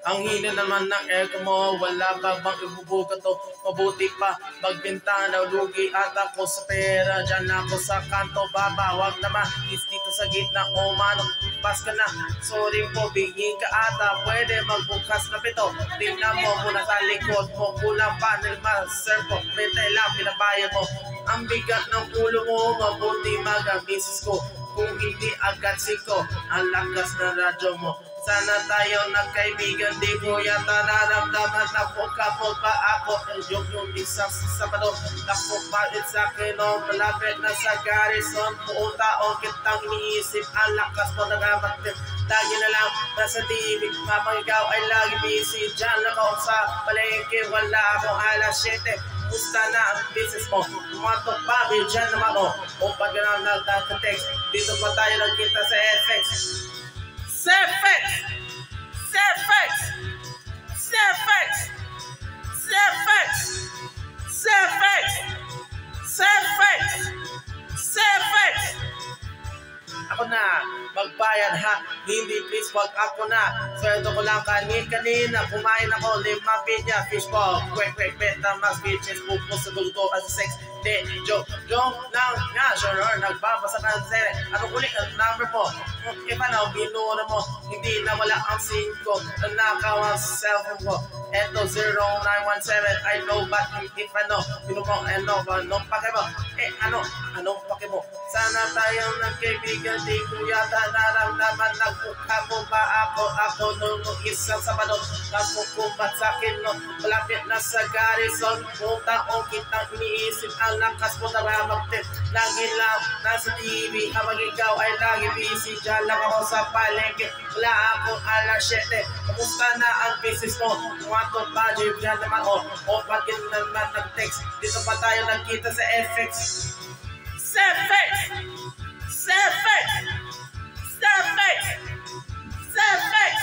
Ang hina naman ng echo mo, wala ka bang ibubuga to? Mabuti pa, magbintana, lugi at ako sa pera. Diyan ako sa kanto, baba, wag naman, dito sa gitna, o mano, pas ka na. Sorry po, biging ka ata, pwede magbukas na pito. Tingnan mo muna sa likod mo, kulang pa ng master ko. Bentay lang, pinabayad mo. Ang bigat ng ulo mo, mabuti mag-misis ko. Kung hindi agad siko, ang lakas ng radyo mo. Sana tayo nagkaibigan, di ko yata naramdaman. Napok-kapok pa ako, yung isang Sabado. Napok-palit sa akin, no, malapit na sa garrison. Buong taon kitang iniisip, ang lakas mo nagamatip. Lagi na lang nasa TV, kapag ikaw ay lagi busy. Diyan lang ako sa palengke, wala akong alas 7. Gusta na ang business mo, tumatok pa, dyan naman ako. O pag gano'n nagtatatext, dito pa tayo nagkita sa FX. CFX! CFX! CFX! CFX! CFX! CFX! CFX! Ako na, magbayad ha, hindi please wag ako na. Sweldo ko lang kanina, kumain ako, 5 pinya, fish ball, quick, beta, mas bitches, pupo sa dugo as sex. De, joke lang nga, sure, nagbabasa ka ng sere. Ano ulit ang number mo? Iba na, binura mo, hindi na wala ang 5, nakaw ang cellphone ko. Eto 0917, I know but if I know, binukong ano ba, anong pake mo? Anong pake mo? Sana tayong nagkaibigan, di ko yata naramdaman. Nagmukha mo ba ako nung isang Sabado. Nagmukumbat sa akin, no, malapit na sa garrison. Kung taong kitang iniisip, ang lakas mo naramagtin. Lagi lang nasa TV, habang ikaw ay lagi busy. Diyan lang ako sa palengke, wala akong alas 7. Kamusta na ang business mo? Tumatok ba, dyan naman o pagin naman nag-text. Dito pa tayo nagkita sa FX. CFX! CFX! CFX! CFX!